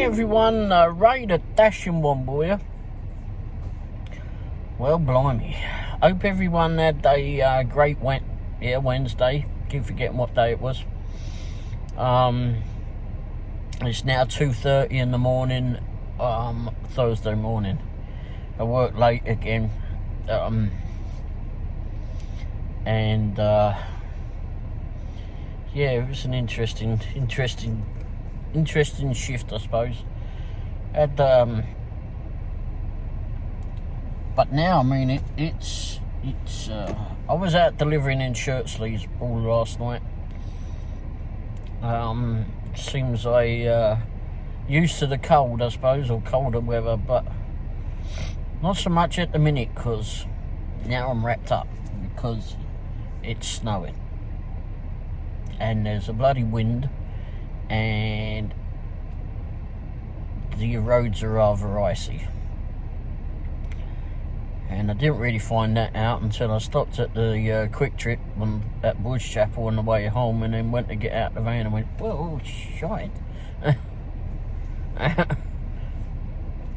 everyone, Raider Dashing Womble here. Well, blimey. Hope everyone had a great Wednesday. Keep forgetting what day it was. It's now 2:30 in the morning, Thursday morning. I work late again. Yeah, it was an interesting shift, I suppose. But now, I mean, it's. I was out delivering in shirt sleeves all last night. Seems I used to the cold, I suppose, or colder weather, but not so much at the minute, because now I'm wrapped up because it's snowing and there's a bloody wind and the roads are rather icy. And I didn't really find that out until I stopped at the Quick Trip at Bush Chapel on the way home, and then went to get out the van and went, whoa, shite.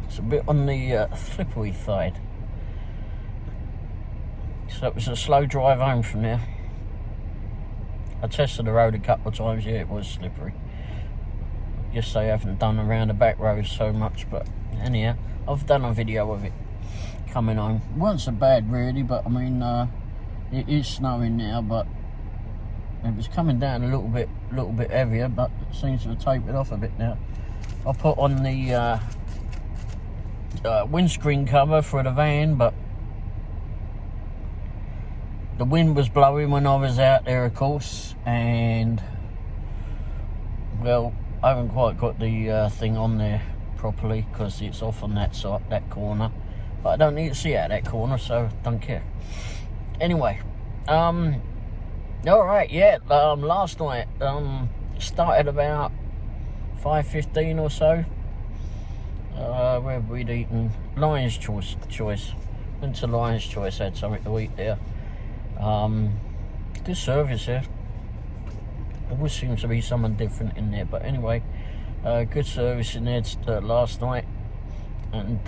It's a bit on the slippery side. So it was a slow drive home from there. I tested the road a couple of times, yeah, it was slippery. I guess they haven't done around the back roads so much, but anyhow, I've done a video of it coming home. It wasn't so bad really, but I mean, it is snowing now, but it was coming down a little bit heavier, but it seems to have tapered off a bit now. I put on the windscreen cover for the van, but the wind was blowing when I was out there, of course, and well, I haven't quite got the thing on there properly because it's off on that side, that corner. But I don't need to see out that corner, so don't care. Anyway, alright, yeah, last night, started about 5:15 or so. Where have we eaten? Lion's Choice. Went to Lion's Choice, had something to eat there. Good service here. There always seems to be someone different in there, but anyway, good service in there last night. And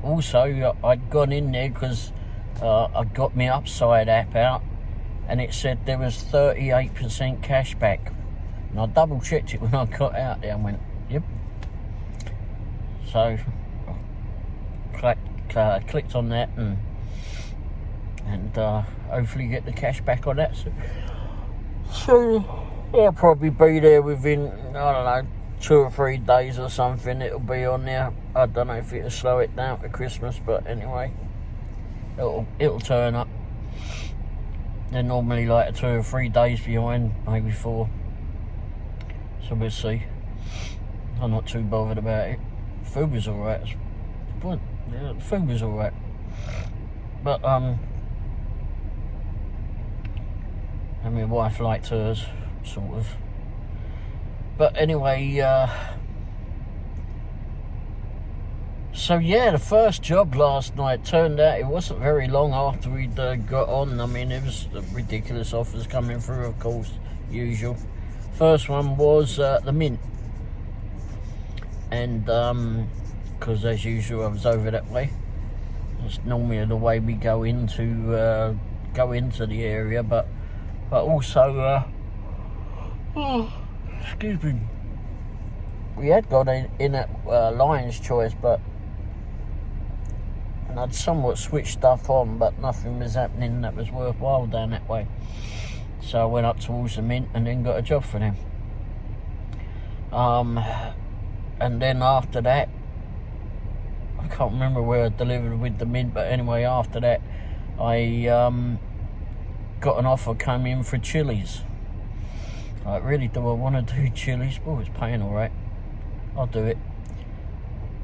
also I'd gone in there because I got my Upside app out, and it said there was 38% cash back, and I double checked it when I got out there and went, yep. So clicked on that and hopefully get the cash back on that. So I'll probably be there within, I don't know, 2 or 3 days or something. It'll be on there. I don't know if it'll slow it down for Christmas, but anyway, it'll turn up. They're normally like 2 or 3 days behind, maybe 4. So we'll see. I'm not too bothered about it. Food was alright. Yeah, the food was alright. But and my wife liked hers, sort of. But anyway, so yeah, the first job last night turned out it wasn't very long after we'd got on. I mean, it was ridiculous offers coming through, of course, usual. First one was the Mint, and because as usual I was over that way. It's normally the way we go into the area, but also excuse me, we had got in at Lion's Choice, but and I'd somewhat switched stuff on, but nothing was happening that was worthwhile down that way. So I went up towards the Mint and then got a job for them. And then after that, I can't remember where I delivered with the Mint, but anyway, after that, I got an offer coming in for Chili's. Like, really, do I want to do Chili's? Oh, it's paying alright. I'll do it.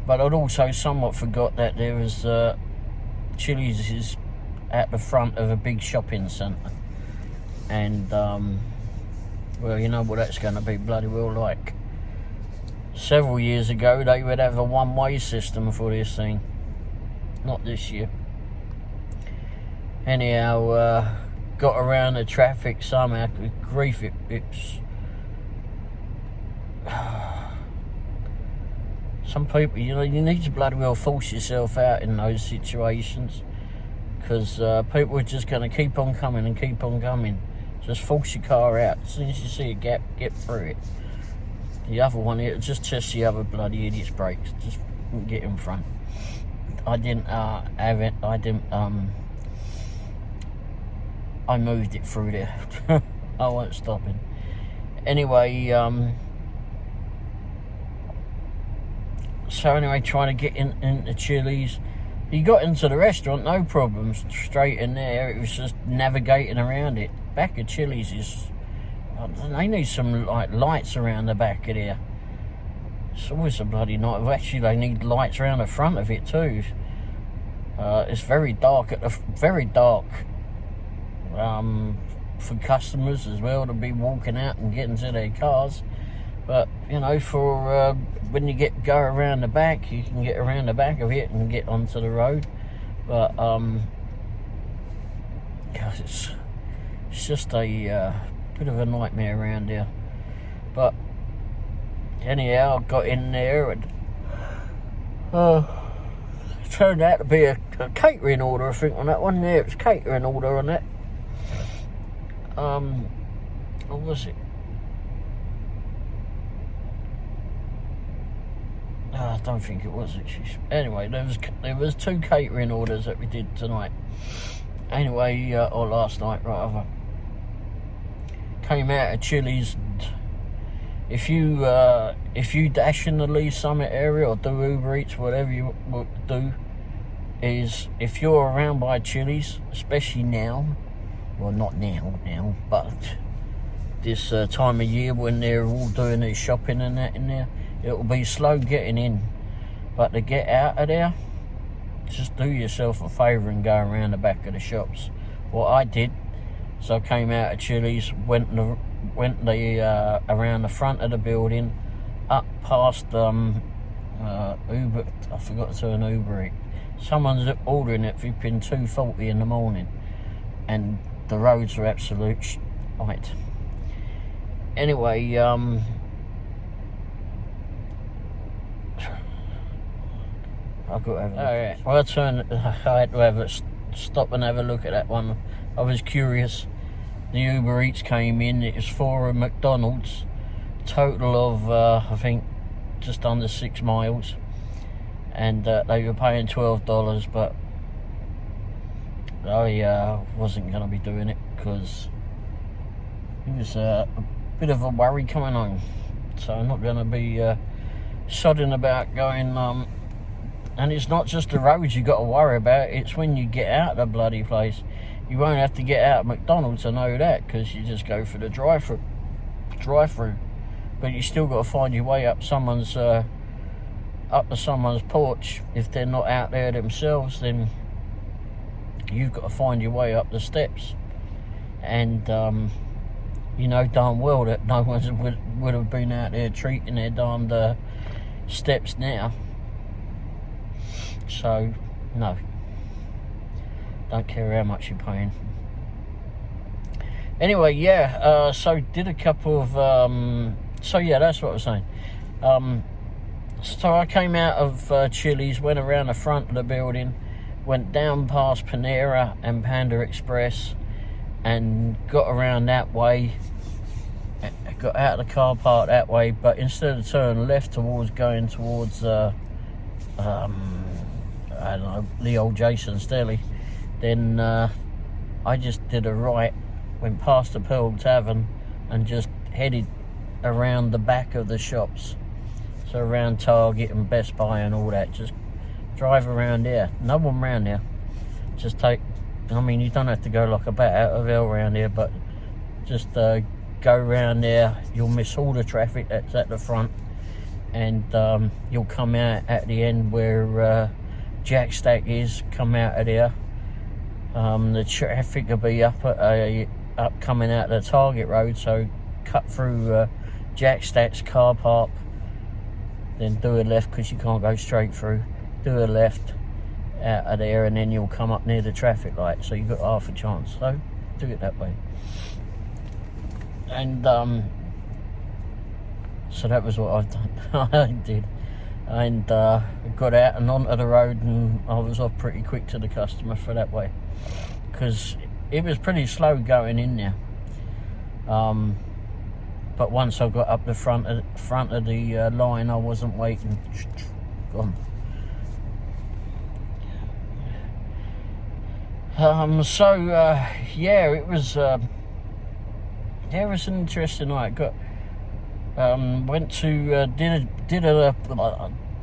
But I'd also somewhat forgot that there was Chili's is at the front of a big shopping centre. And, well, you know what that's going to be bloody well like. Several years ago, they would have a one-way system for this thing. Not this year. Anyhow, got around the traffic somehow. Good grief, some people, you know, you need to bloody well force yourself out in those situations, because people are just going to keep on coming and keep on coming. Just force your car out. As soon as you see a gap, get through it. The other one, it just test the other bloody idiot's brakes. Just get in front. I didn't have it. I moved it through there. I wasn't stopping. Anyway, so anyway, trying to get into Chili's. He got into the restaurant, no problems, straight in there. It was just navigating around it. Back of Chili's is, they need some like lights around the back of there. It's always a bloody night. Well, actually, they need lights around the front of it too. It's very dark very dark for customers as well to be walking out and getting to their cars. But you know, for when you go around the back, you can get around the back of it and get onto the road. But it's just a bit of a nightmare around here. But anyhow, I got in there and it turned out to be a catering order, I think, on that one. There, it was catering order on that. What was it? I don't think it was actually. Anyway, there was 2 catering orders that we did tonight. Anyway, or last night rather. Came out of Chili's. And if you dash in the Lee Summit area or do Uber Eats, whatever you do, is if you're around by Chili's, especially now, well, not now, but this time of year when they're all doing their shopping and that in there, it'll be slow getting in. But to get out of there, just do yourself a favour and go around the back of the shops. What I did, so I came out of Chili's, went around the front of the building, up past Uber. I forgot to turn Uber Eats. Someone's ordering it flipping 2:40 in the morning, and the roads are absolute shite. Anyway, I've got to have a look. Right. Well, I had to have a stop and have a look at that one. I was curious. The Uber Eats came in. It was for a McDonald's. Total of, I think, just under 6 miles. And they were paying $12, but I wasn't going to be doing it because it was a bit of a worry coming home. So I'm not going to be sodding about going... and it's not just the roads you got to worry about, it's when you get out of the bloody place. You won't have to get out of McDonald's, I know that, because you just go for the drive-through. But you still got to find your way up someone's up to someone's porch. If they're not out there themselves, then you've got to find your way up the steps. And you know darn well that no one would have been out there treating their darned steps now. So, no. Don't care how much you're paying. Anyway, yeah, so did a couple of... so, yeah, that's what I was saying. So I came out of Chili's, went around the front of the building, went down past Panera and Panda Express, and got around that way. Got out of the car park that way, but instead of turning left going towards... I don't know, the old Jason's Deli, then I just did a right, went past the Pearl Tavern and just headed around the back of the shops. So around Target and Best Buy and all that, just drive around there. No one around there. Just take, I mean, you don't have to go like a bat out of hell around here, but just go around there. You'll miss all the traffic that's at the front, and you'll come out at the end where Jack Stack is. Come out of there. The traffic will be up coming out the Target Road, so cut through Jack Stack's car park, then do a left because you can't go straight through. Do a left out of there, and then you'll come up near the traffic light, so you've got half a chance. So do it that way. And So that was what I've done. I did. And got out and onto the road, and I was off pretty quick to the customer for that way, because it was pretty slow going in there. But once I got up the front of the line, I wasn't waiting. Gone. So yeah, it was an interesting night. Got went to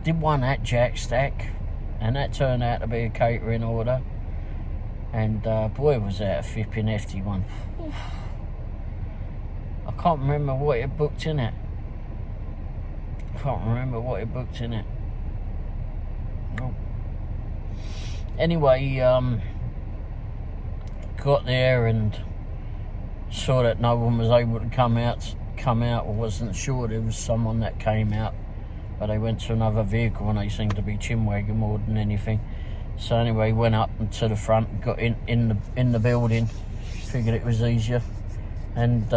did one at Jack Stack, and that turned out to be a catering order. And boy, was that a flipping hefty one. I can't remember what it booked in it. Oh. Anyway, got there and saw that no one was able to come out. I wasn't sure there was someone that came out, but they went to another vehicle, and they seemed to be chinwagging more than anything. So anyway, went up to the front, got in the building, figured it was easier, and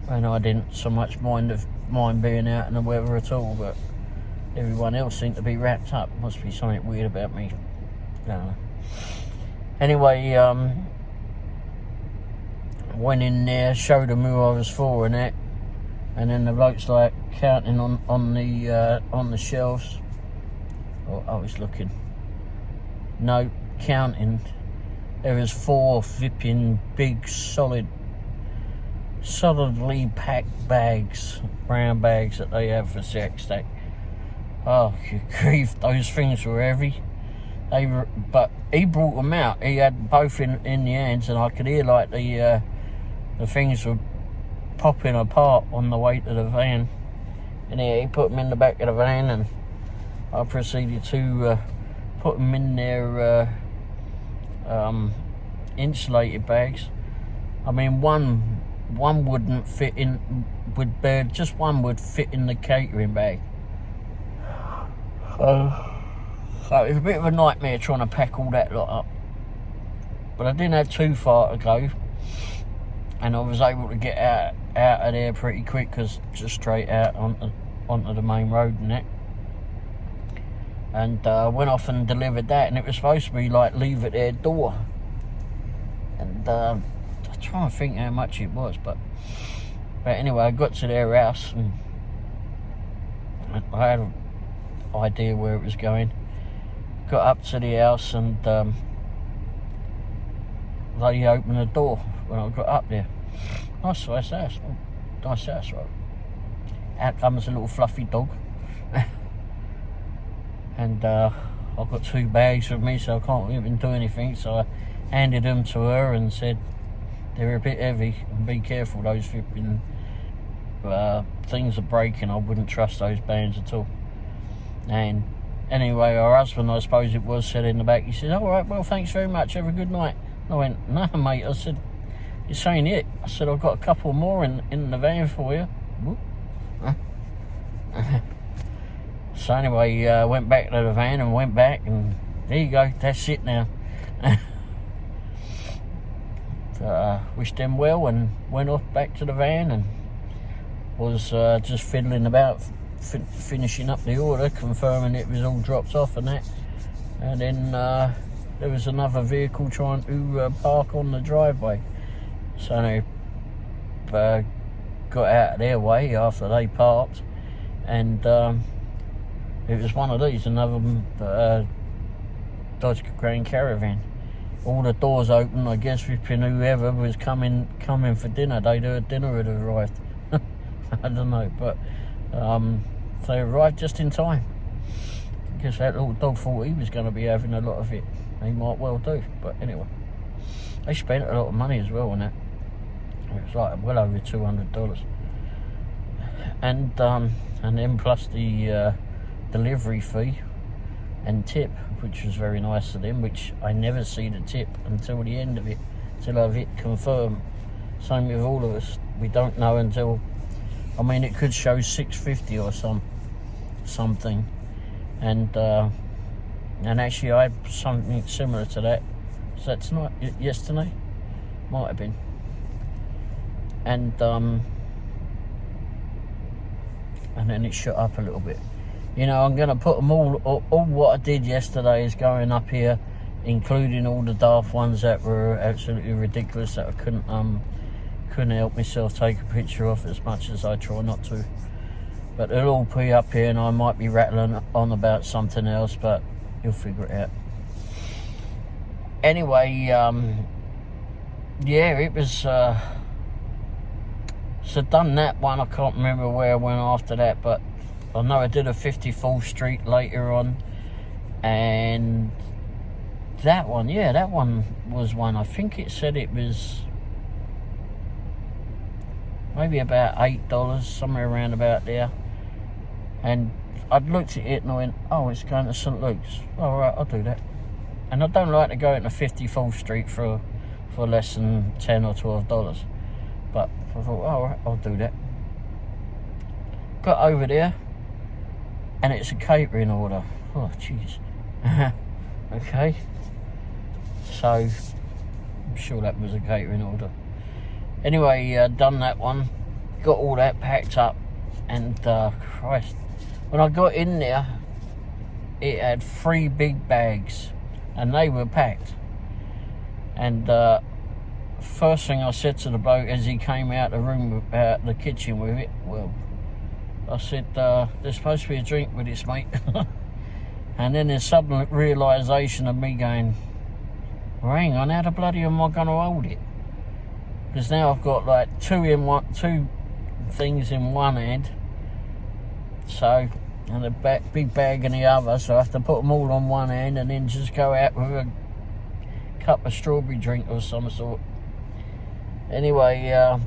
I didn't so much mind being out in the weather at all, but everyone else seemed to be wrapped up. Must be something weird about me. I don't know. Anyway, went in there, showed them who I was for and that, and then the bloke's like counting on the shelves. Oh, I was looking. No, counting. There was 4 flipping big solidly packed bags, brown bags that they have for Jack Stack. Oh, good grief, those things were heavy. But he brought them out. He had both in the hands, and I could hear like the things were popping apart on the way to the van. And he put them in the back of the van, and I proceeded to put them in their insulated bags. I mean, one wouldn't fit in, just one would fit in the catering bag. So it was a bit of a nightmare trying to pack all that lot up. But I didn't have too far to go, and I was able to get out of there pretty quick, because just straight out onto the main road and that. And went off and delivered that, and it was supposed to be like leave at their door. And I'm trying to think how much it was, but anyway, I got to their house, and I had an idea where it was going. Got up to the house, and they opened the door when I got up there. Nice house. Nice house, right? Out comes a little fluffy dog. And I've got 2 bags with me, so I can't even do anything. So I handed them to her and said, they're a bit heavy, and be careful, those flipping things are breaking. I wouldn't trust those bands at all. And anyway, her husband, I suppose it was, said in the back, he said, all right, well, thanks very much, have a good night. I went, no, mate. I said, this ain't it. I said, I've got a couple more in the van for you. So anyway, went back to the van and went back, and there you go, that's it now. Wished them well and went off back to the van, and was just fiddling about, finishing up the order, confirming it was all dropped off and that. And then there was another vehicle trying to park on the driveway. So they got out of their way after they parked, and it was one of these, another Dodge Grand Caravan. All the doors open, I guess, flipping whoever was coming for dinner. They'd heard dinner had arrived. I don't know, but they arrived just in time. I guess that little dog thought he was going to be having a lot of it. He might well do, but anyway. They spent a lot of money as well on that. It was like well over $200. And then plus the delivery fee and tip, which was very nice of them, which I never see the tip until the end of it, till I've hit confirm. Same with all of us. We don't know until, I mean, it could show $6.50 or something. And actually I had something similar to that. Was that tonight? Yesterday? Might have been. And and then it shot up a little bit. You know, I'm going to put them all what I did yesterday is going up here, including all the daft ones that were absolutely ridiculous that I couldn't help myself take a picture of, as much as I try not to. But it'll all be up here, and I might be rattling on about something else, but you'll figure it out. Anyway, yeah, it was, so done that one. I can't remember where I went after that, but I know I did a 54th Street later on, and that one, yeah, that one was one. I think it said it was maybe about $8, somewhere around about there. And I'd looked at it and I went, oh, it's going to St. Luke's. All right, I'll do that. And I don't like to go into 54th Street for less than $10 or $12. But I thought, all right, I'll do that. Got over there, and it's a catering order. Oh, jeez. Okay. So, I'm sure that was a catering order. Anyway, done that one. Got all that packed up. And, Christ. When I got in there, it had 3 big bags. And they were packed. And, first thing I said to the bloke as he came out the room, out the kitchen with it, well, I said, there's supposed to be a drink with this, mate. And then there's sudden realisation of me going, well, hang on, how the bloody am I going to hold it? Because now I've got like two things in one hand, so, and a big bag in the other, so I have to put them all on one hand and then just go out with a cup of strawberry drink of some sort. Anyway,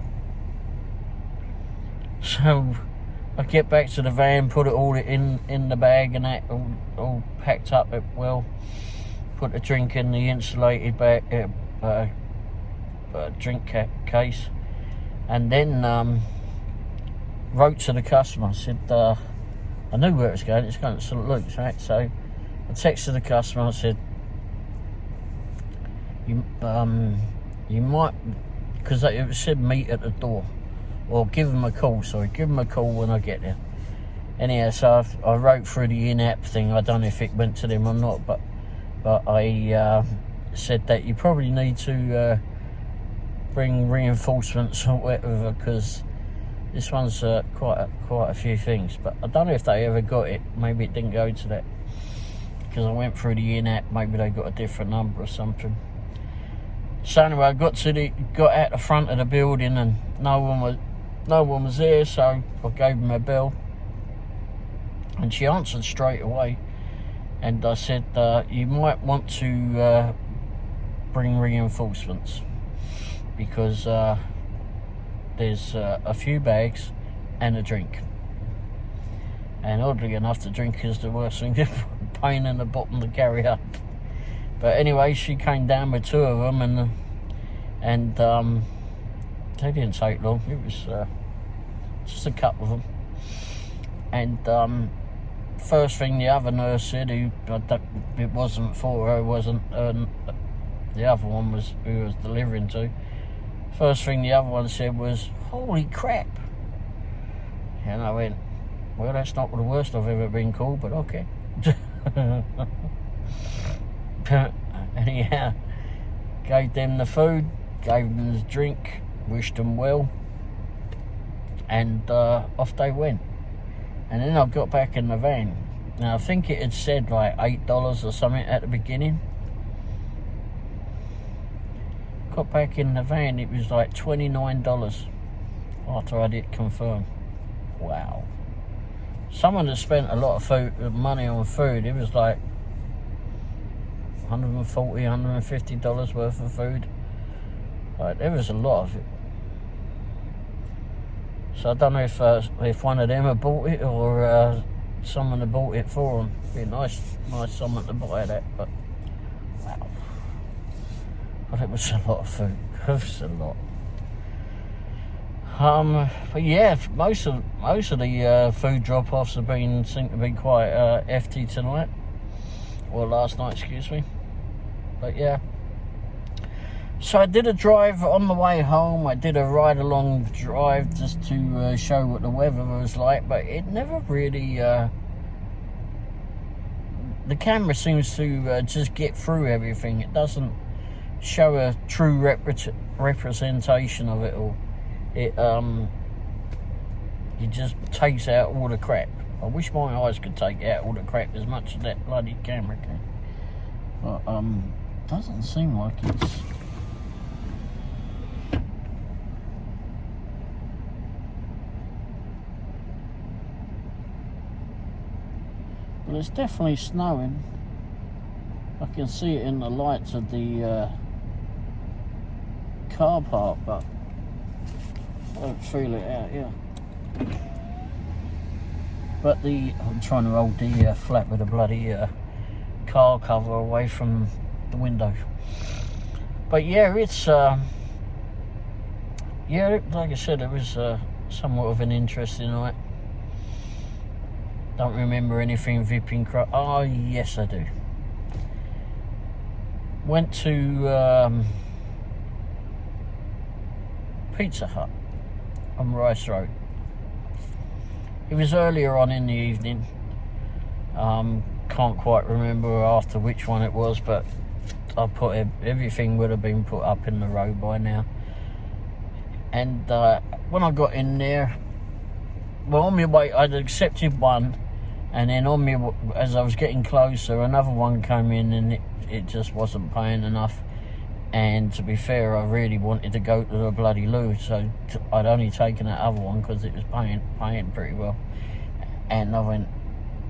so I get back to the van, put it all in the bag and that, all packed up well. Put the drink in the insulated bag, drink case, and then wrote to the customer. I said, I knew where it was going. It's going to St. Luke's, right? So I texted the customer. I said, you might, because it said meet at the door. Or give them a call, sorry. Give them a call when I get there. Anyhow, so I wrote through the in-app thing. I don't know if it went to them or not, but I said that you probably need to bring reinforcements or whatever, because this one's quite a few things. But I don't know if they ever got it. Maybe it didn't go to that, because I went through the in-app. Maybe they got a different number or something. So anyway, I got out the front of the building and no one was there, so I gave them a bell, and she answered straight away. And I said, you might want to bring reinforcements, because there's a few bags and a drink. And oddly enough, the drink is the worst thing, pain in the bottom to carry up. But anyway, she came down with 2 of them, and they didn't take long. It was just a couple of them. And first thing the other nurse said, it wasn't for her, wasn't the other one was who was delivering to. First thing the other one said was, "Holy crap!" And I went, "Well, that's not the worst I've ever been called, but okay." Anyhow, gave them the food, gave them the drink, wished them well, and off they went. And then I got back in the van. Now I think it had said like $8 or something at the beginning. Got back in the van, it was like $29 after I did confirm. Wow. Someone that spent a lot of money on food, it was like $140, $150 worth of food. Like, there was a lot of it. So I don't know if one of them had bought it or someone had bought it for them. It'd be nice someone to buy that, but wow. But it was a lot of food. It was a lot. But yeah, most of the food drop-offs seem to be quite hefty tonight, or last night, excuse me. But yeah, So I did a drive on the way home. I did a ride along drive just to show what the weather was like, but it never really the camera seems to just get through everything. It doesn't show a true representation of it all. It just takes out all the crap. I wish my eyes could take out all the crap as much as that bloody camera can. But doesn't seem like it's. Well, it's definitely snowing. I can see it in the lights of the car park, but I don't feel it out here. But I'm trying to hold the flap with the bloody car cover away from the window. But yeah, it's yeah, like I said, it was somewhat of an interesting night. Don't remember anything vipping crap. Oh yes, I do. Went to Pizza Hut on Rice Road. It was earlier on in the evening. Can't quite remember after which one it was, but I put everything would have been put up in the road by now. And when I got in there, well, on my way, I'd accepted one, and then on me, as I was getting closer, another one came in, and it just wasn't paying enough. And to be fair, I really wanted to go to the bloody loo, so I'd only taken that other one because it was paying pretty well. And I went,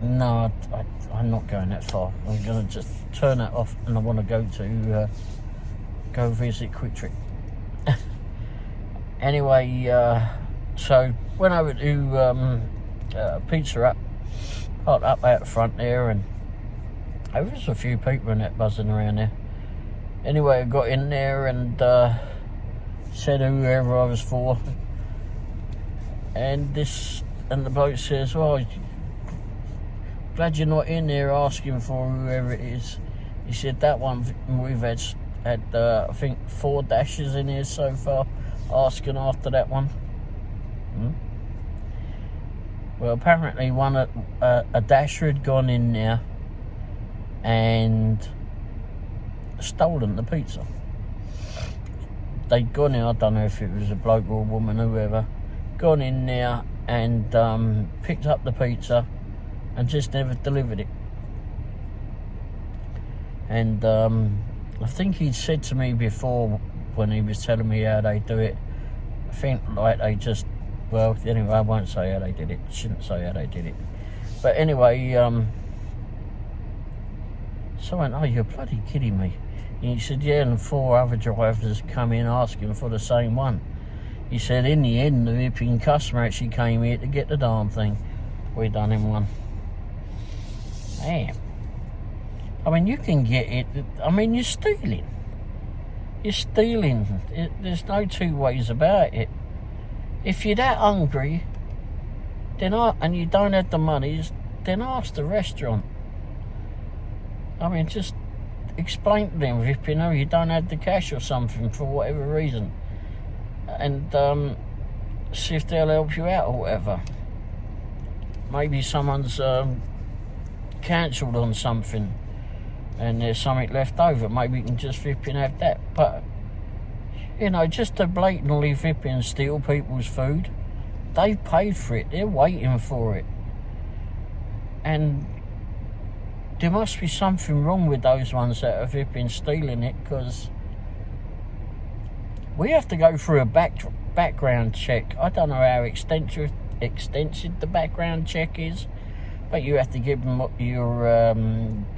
no, I'm not going that far. I'm going to just turn that off, and I want to go visit Quick Trip. Anyway, so went over to Pizza Hut, parked up out front there, and there was a few people in that buzzing around there. Anyway, I got in there and said whoever I was for, and the bloke says, "Oh, glad you're not in there asking for whoever it is." He said, "That one we've had I think 4 dashes in here so far, asking after that one." Well, apparently a dasher had gone in there and stolen the pizza. They'd gone in, I don't know if it was a bloke or a woman, whoever, gone in there and picked up the pizza and just never delivered it. And I think he'd said to me before, when he was telling me how they do it, I think like they just, well, anyway, I won't say how they did it, shouldn't say how they did it. But anyway, so I went, "Oh, you're bloody kidding me." And he said, "Yeah, and 4 other drivers come in asking for the same one." He said, "In the end, the vipping customer actually came here to get the darn thing. We done him one." Damn. I mean, you can get it. I mean, you're stealing. You're stealing. There's no two ways about it. If you're that hungry, and you don't have the money, then ask the restaurant. I mean, just explain to them if you know you don't have the cash or something for whatever reason, and see if they'll help you out or whatever. Maybe someone's cancelled on something and there's something left over. Maybe you can just have that. But you know, just to blatantly and steal people's food, they've paid for it. They're waiting for it, and there must be something wrong with those ones that have been stealing it, because we have to go through a background check. I don't know how extensive the background check is, but you have to give them your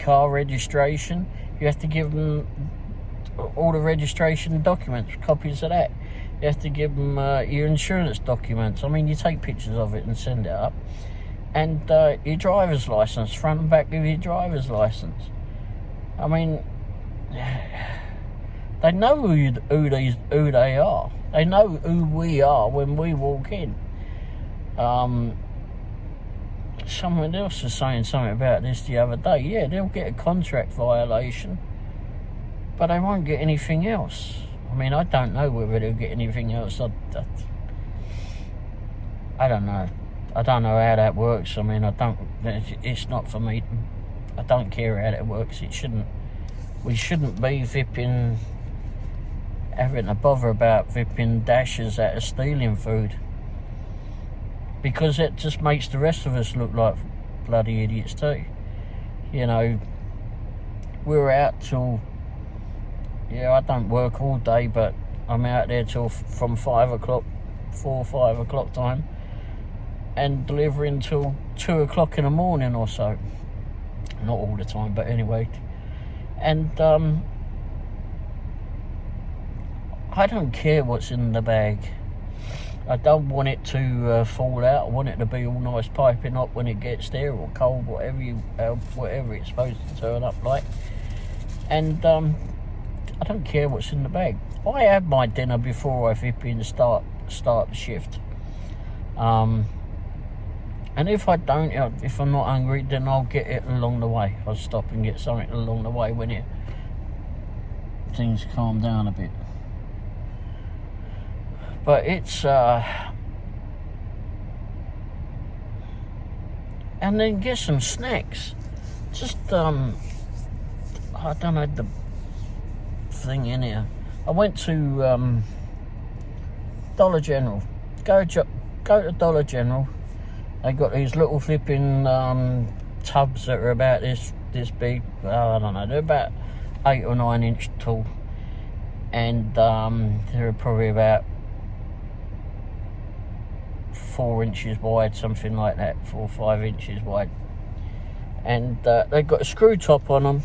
car registration. You have to give them all the registration documents, copies of that. You have to give them your insurance documents. I mean, you take pictures of it and send it up. And your driver's license, front and back of your driver's license. I mean, they know who they are. They know who we are when we walk in. Someone else was saying something about this the other day. Yeah, they'll get a contract violation, but they won't get anything else. mean, I don't know whether they'll get anything else. I don't know. I don't know how that works. I mean, it's not for me. I don't care how that works. We shouldn't be having to bother about vipping dashes out of stealing food, because it just makes the rest of us look like bloody idiots too. You know, we're out till, I don't work all day, but I'm out there till from 5 o'clock, 4 or 5 o'clock time, and delivering till 2 o'clock in the morning or so. Not all the time, but anyway. And I don't care what's in the bag. I don't want it to fall out. I want it to be all nice piping hot when it gets there, or cold, whatever it's supposed to turn up like. And I don't care what's in the bag. I have my dinner before I start the shift. And if I'm not hungry, then I'll get it along the way. I'll stop and get something along the way when things calm down a bit. But it's and then get some snacks. Just I don't know the thing in here. I went to Dollar General. Go to Dollar General. They got these little flipping tubs that are about this big. I don't know. They're about 8 or 9 inch tall, and they're probably about 4 inches wide, something like that, 4 or 5 inches wide. And they've got a screw top on them.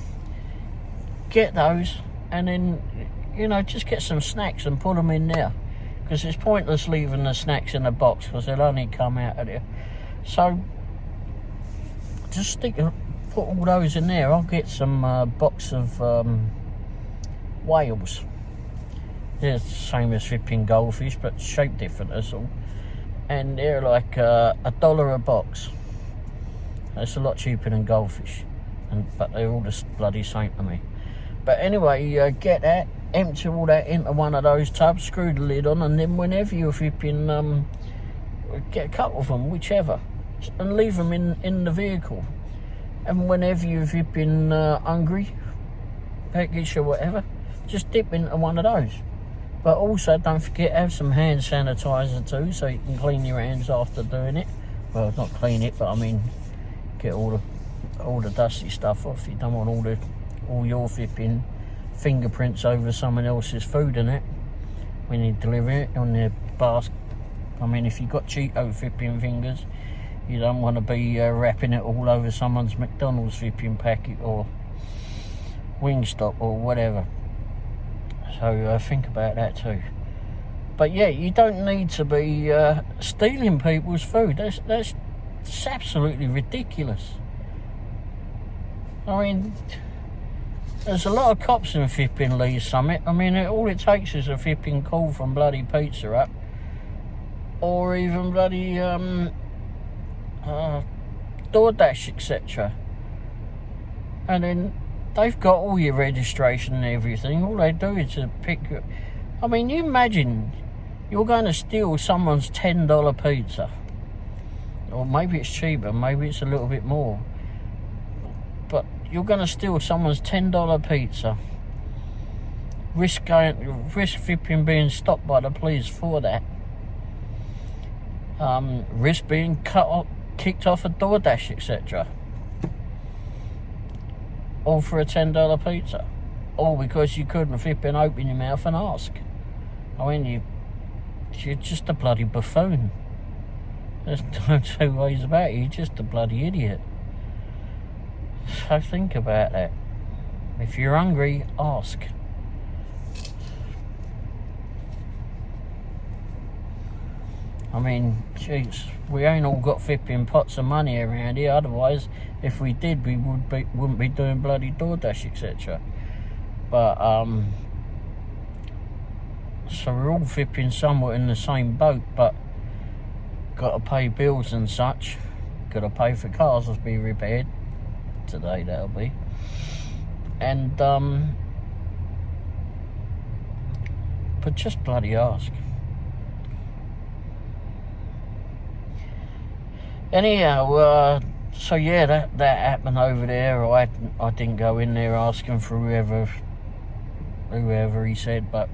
Get those, and then just get some snacks and put them in there, because it's pointless leaving the snacks in the box, because they'll only come out of there. So just put all those in there. I'll get some box of whales. They're the same as flipping goldfish, but shaped different, that's all. And they're like $1 a box. That's a lot cheaper than goldfish, but they're all the bloody same to me. But anyway, get that, empty all that into one of those tubs, screw the lid on, and then whenever you're flipping, get a couple of them, whichever, and leave them in the vehicle. And whenever you're flipping hungry, package or whatever, just dip into one of those. But also, don't forget, have some hand sanitizer too, so you can clean your hands after doing it. Well, not clean it, but I mean, get all the dusty stuff off. You don't want all your flipping fingerprints over someone else's food and it when you deliver it on their basket. I mean, if you've got Cheeto flipping fingers, you don't want to be wrapping it all over someone's McDonald's flipping packet or Wingstop or whatever. So think about that too. But yeah, you don't need to be stealing people's food. That's absolutely ridiculous. I mean, there's a lot of cops in flipping Lee's Summit. I mean, all it takes is a flipping call from bloody Pizza Hut, or even bloody DoorDash, etc. And then they've got all your registration and everything. All they do is to pick you. I mean, you imagine you're going to steal someone's $10 pizza. Or maybe it's cheaper, maybe it's a little bit more. But you're going to steal someone's $10 pizza. Risk flipping being stopped by the police for that. Risk being kicked off a DoorDash, etc. All for a $10 pizza. All because you couldn't flipping open your mouth and ask. I mean, you're just a bloody buffoon. There's no two ways about it. You're just a bloody idiot. So think about that. If you're hungry, ask. I mean, jeez, we ain't all got flipping pots of money around here. Otherwise, if we did, we wouldn't be doing bloody DoorDash, etc. But so we're all flipping somewhat in the same boat, but got to pay bills and such. Got to pay for cars to be repaired today. That'll be. And but just bloody ask. Anyhow, so yeah, that happened over there. I didn't go in there asking for whoever he said, but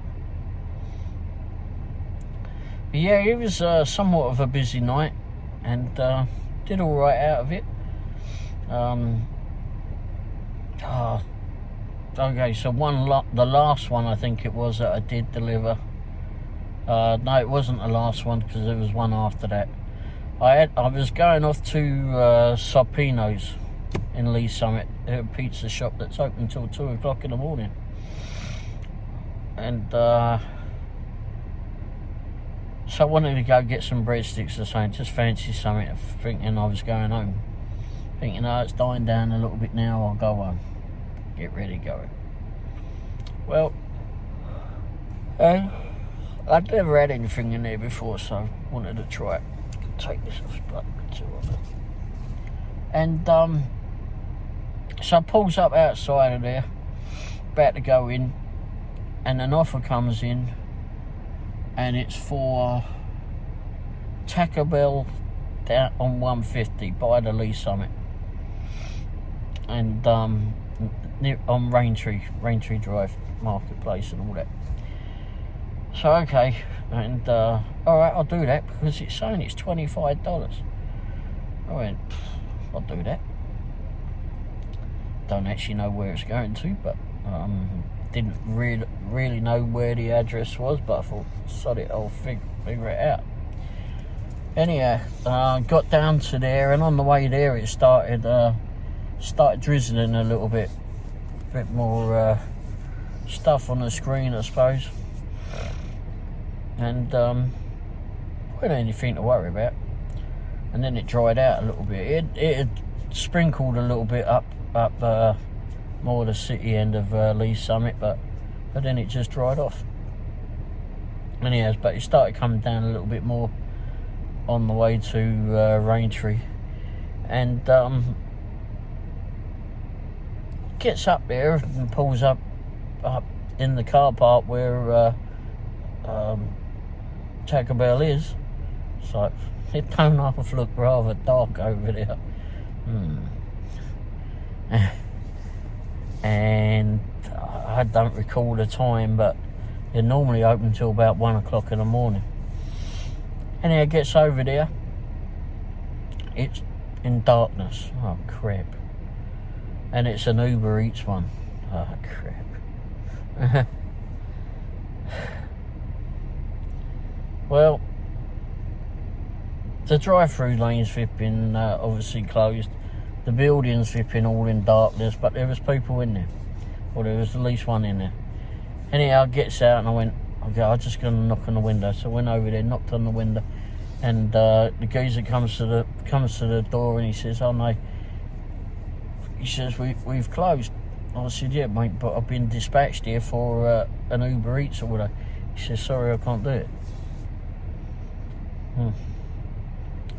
yeah, it was somewhat of a busy night, and did all right out of it. Okay, so the last one I think it was that I did deliver. No, it wasn't the last one, because there was one after that. I was going off to Sopino's in Lee Summit, a pizza shop that's open till 2 o'clock in the morning. And so I wanted to go get some breadsticks or something, just fancy something, thinking I was going home. Thinking, oh, it's dying down a little bit now, I'll go home. Get ready, go. Well, I'd never had anything in there before, so I wanted to try it. Take this off, and so I pulls up outside of there, about to go in, and an offer comes in, and it's for Taco Bell down on 150 by the Lee Summit, and near, on Raintree Drive Marketplace and all that. So okay, and alright, I'll do that, because it's saying it's $25. I went, I'll do that. Don't actually know where it's going to, but didn't really know where the address was, but I thought, sod it, I'll figure it out. Anyhow, got down to there, and on the way there it started drizzling a little bit. A bit more stuff on the screen, I suppose. And wasn't anything to worry about. And then it dried out a little bit. It had sprinkled a little bit up more the city end of Lee Summit, but then it just dried off. Anyhow, but it started coming down a little bit more on the way to Raintree, and gets up there and pulls up in the car park where Taco Bell is. So it don't half look rather dark over there. And I don't recall the time, but they're normally open till about 1 o'clock in the morning. Anyhow, it gets over there, it's in darkness. Oh crap. And it's an Uber Eats one. Oh crap. Well, the drive-through lanes flipping obviously closed. The buildings flipping all in darkness, but there was people in there. Or there was at least one in there. Anyhow, gets out and I went, okay, I'm just going to knock on the window. So I went over there, knocked on the window, and the geezer comes to the door and he says, oh no, he says, we've closed. I said, yeah mate, but I've been dispatched here for an Uber Eats order. He says, sorry, I can't do it.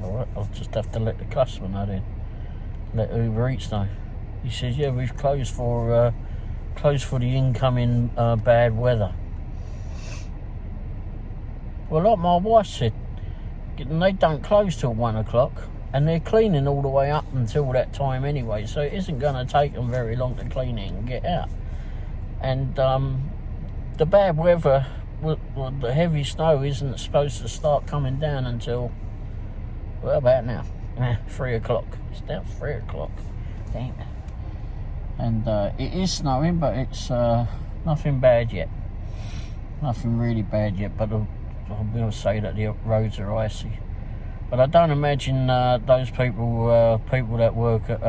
Alright, I'll just have to let the customer know then. Let Uber Eats know. He says, yeah, we've closed for the incoming bad weather. Well, like my wife said, they don't close till 1 o'clock, and they're cleaning all the way up until that time anyway, so it isn't going to take them very long to clean it and get out. And the bad weather, the heavy snow isn't supposed to start coming down until, well, about now. 3 o'clock. It's now 3 o'clock. Damn. And it is snowing, but it's nothing bad yet. Nothing really bad yet, but I will say that the roads are icy. But I don't imagine those people that work at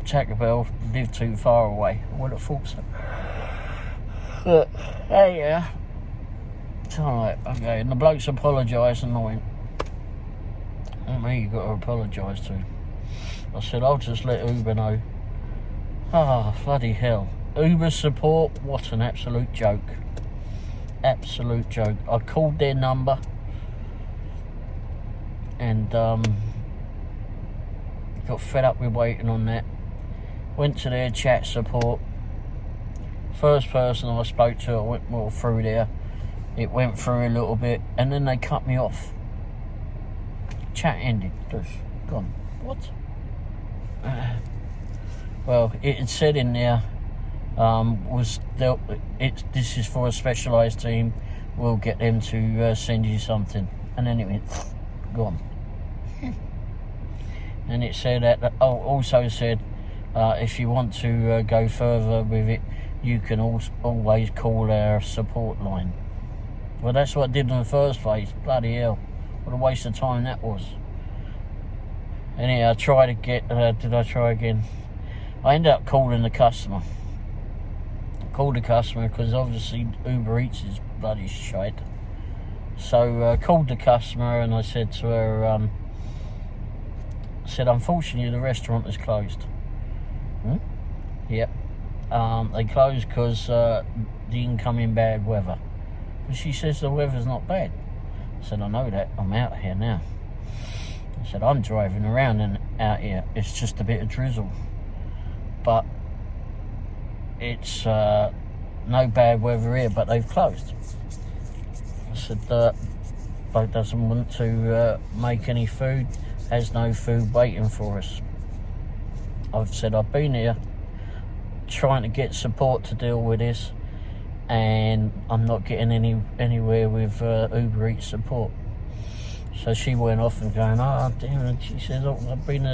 Taco Bell live too far away. I would have thought so. But, hey, yeah. So, like, okay, and the bloke's apologised, and I went, oh, me, you got to apologise to. I said, I'll just let Uber know. Oh, bloody hell. Uber support, what an absolute joke. Absolute joke. I called their number, and got fed up with waiting on that. Went to their chat support, First person I spoke to, I went more through there. It went through a little bit, and then they cut me off. Chat ended. Just gone. What? Well, it had said in there, this is for a specialised team. We'll get them to send you something, and then it went gone. And it said that. Also said, if you want to go further with it, you can always call our support line. Well, that's what I did in the first place. Bloody hell, what a waste of time that was. Anyhow, I tried to get. Did I try again? I ended up calling the customer. Called the customer because obviously Uber Eats is bloody shite. So called the customer and I said to her, unfortunately the restaurant is closed. Yep. They closed because the incoming bad weather. And she says the weather's not bad. I said, I know that. I'm out here now. I said, I'm driving around and out here. It's just a bit of drizzle. But it's no bad weather here, but they've closed. I said, bloke doesn't want to make any food, has no food waiting for us. I've said, I've been here trying to get support to deal with this, and I'm not getting anywhere with Uber Eats support. So she went off and going, oh damn it. She said, oh, I've been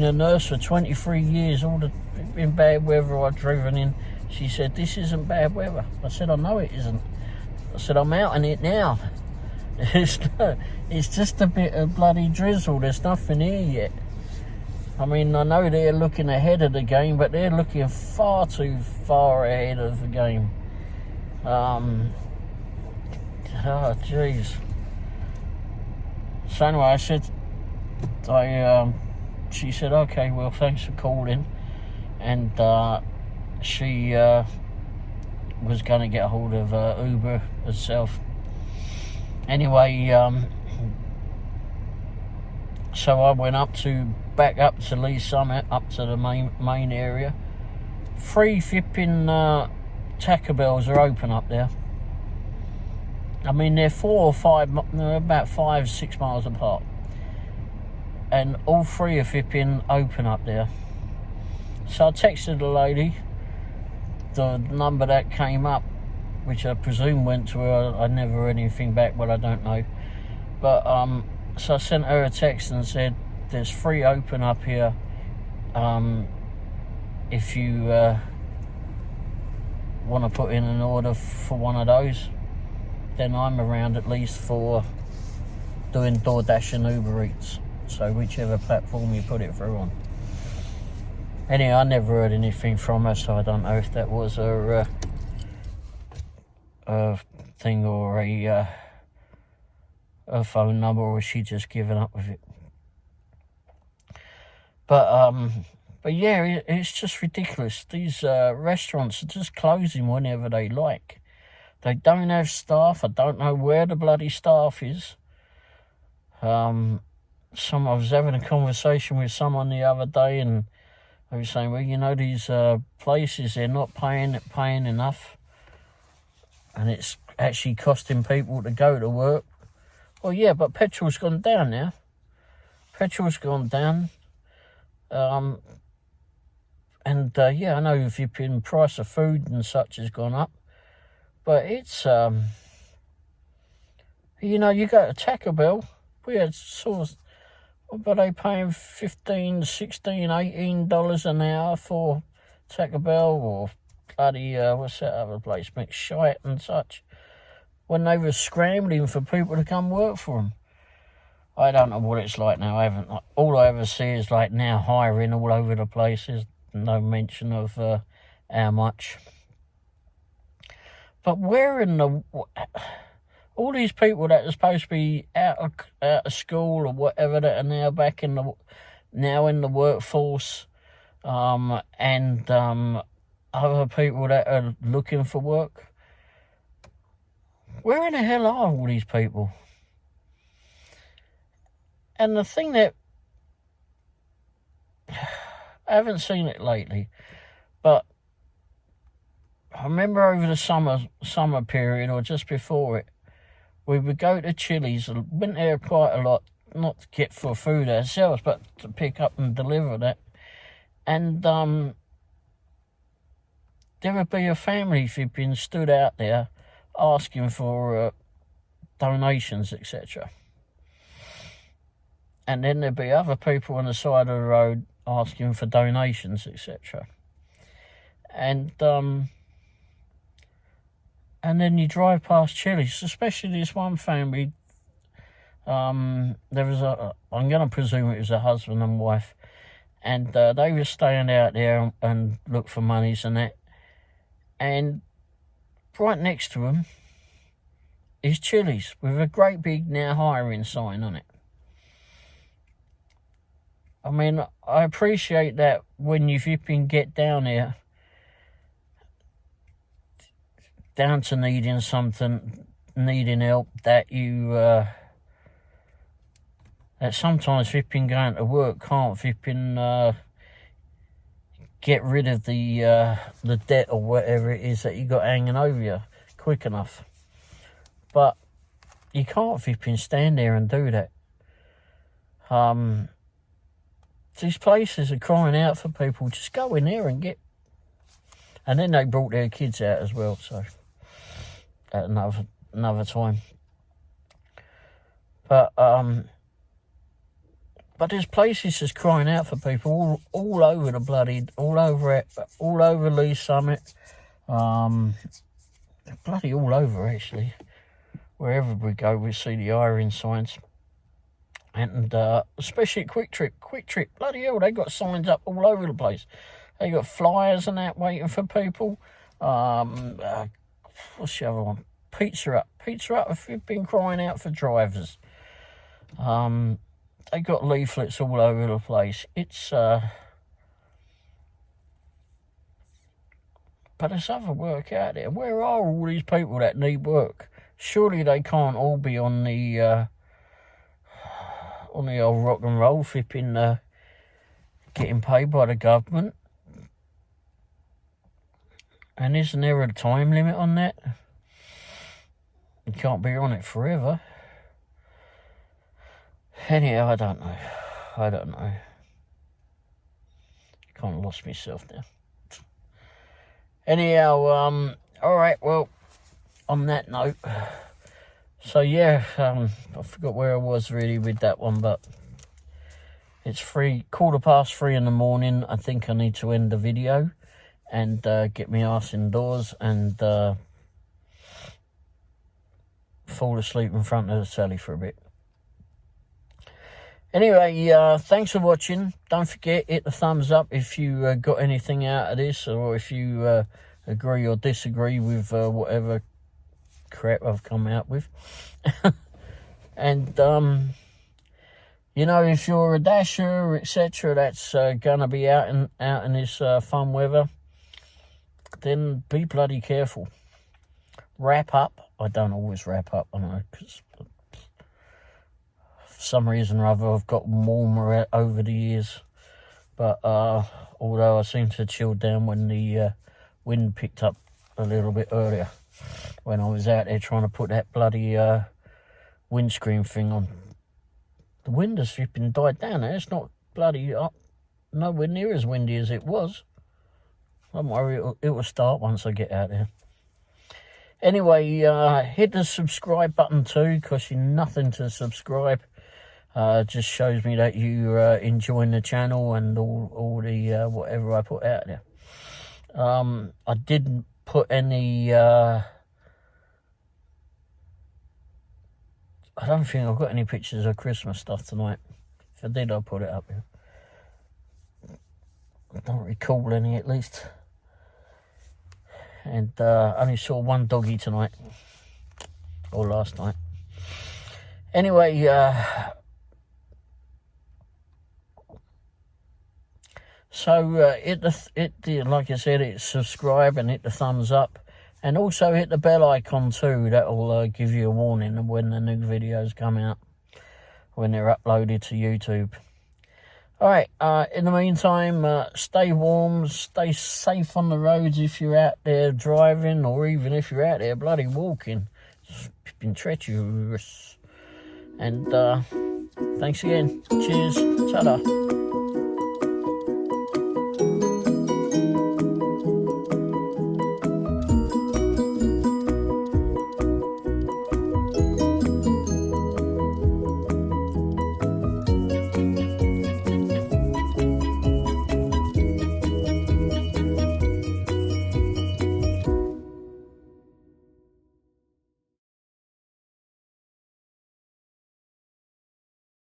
a nurse for 23 years, in bad weather I've driven in. She said, this isn't bad weather. I said, I know it isn't. I said, I'm out in it now. It's just a bit of bloody drizzle. There's nothing here yet. I mean, I know they're looking ahead of the game, but they're looking far too far ahead of the game. Oh, jeez. So anyway, she said, okay, well, thanks for calling. And she was going to get a hold of Uber herself. Anyway, so I went back up to Lee Summit, up to the main area. 3 flipping Taco Bells are open up there. I mean, they're about 5-6 miles apart. And all 3 are flipping open up there. So I texted the lady, the number that came up, which I presume went to her. I never heard anything back, well, I don't know. But, so I sent her a text and said, there's 3 open up here. If you want to put in an order for one of those, then I'm around at least for doing DoorDash and Uber Eats. So whichever platform you put it through on. Anyway, I never heard anything from her, so I don't know if that was her thing or a phone number, or she just given up with it. But yeah, it's just ridiculous. These restaurants are just closing whenever they like. They don't have staff. I don't know where the bloody staff is. I was having a conversation with someone the other day, and they were saying, well, you know, these places, they're not paying enough, and it's actually costing people to go to work. Well, yeah, but petrol's gone down now. Petrol's gone down. Yeah, I know if you've been price of food and such has gone up, but it's you know, you go to Taco Bell, we had sort of, what were they paying, $15, $16, $18 an hour for Taco Bell, or bloody what's that other place, McShite and such, when they were scrambling for people to come work for them. I don't know what it's like now. All I ever see is like now hiring all over the place. There's no mention of how much. But where in the... all these people that are supposed to be out of school or whatever, that are now back in the workforce, and other people that are looking for work. Where in the hell are all these people? And the thing that, I haven't seen it lately, but I remember over the summer period, or just before it, we would go to Chili's, and went there quite a lot, not to get for food ourselves, but to pick up and deliver that. And there would be a family flipping stood out there asking for donations, etc. And then there'd be other people on the side of the road asking for donations, etc. And then you drive past Chili's, especially this one family. There was I'm going to presume it was a husband and wife, and they were staying out there and look for monies and that. And right next to them is Chili's with a great big now hiring sign on it. I mean, I appreciate that when you flipping get down here, down to needing something, needing help, that you, that sometimes flipping going to work can't flipping get rid of the debt or whatever it is that you got hanging over you quick enough. But you can't flipping stand there and do that. These places are crying out for people. Just go in there and get. And then they brought their kids out as well, so at another time. But there's places just crying out for people all over the all over Lee Summit, bloody all over actually. Wherever we go, we see the hiring signs. And especially at Quick Trip, bloody hell, they got signs up all over the place. They got flyers and that waiting for people. What's the other one? Pizza Hut if you've been crying out for drivers. They got leaflets all over the place. It's but there's other work out there. Where are all these people that need work? Surely they can't all be on the old rock and roll flipping, getting paid by the government. And isn't there a time limit on that? You can't be on it forever. Anyhow, I don't know. Kind of lost myself now. Anyhow, alright, well, on that note, so yeah, I forgot where I was really with that one, but it's 3:15 in the morning. I think I need to end the video and get my ass indoors and fall asleep in front of the telly for a bit. Anyway, thanks for watching. Don't forget, hit the thumbs up if you got anything out of this, or if you agree or disagree with whatever crap I've come out with. And you know, if you're a dasher, etc., that's gonna be out in this fun weather, then be bloody careful. Wrap up. I don't always wrap up, I know, because for some reason or other I've got warmer over the years. But although I seem to chill down when the wind picked up a little bit earlier, when I was out there trying to put that bloody windscreen thing on. The wind has flipping died down there. It's not bloody nowhere near as windy as it was. Don't worry, it will start once I get out there. Anyway, hit the subscribe button too, costs you nothing to subscribe. Just shows me that you enjoying the channel and all the whatever I put out there. I didn't put any I don't think I've got any pictures of Christmas stuff tonight. If I did, I'll put it up here. I don't recall any, at least. And I only saw one doggy tonight. Or last night. Anyway, so hit the like I said, hit subscribe and hit the thumbs up. And also hit the bell icon too. That'll give you a warning of when the new videos come out, when they're uploaded to YouTube. Alright, in the meantime, stay warm, stay safe on the roads if you're out there driving, or even if you're out there bloody walking. It's been treacherous. And thanks again. Cheers. Ta-da.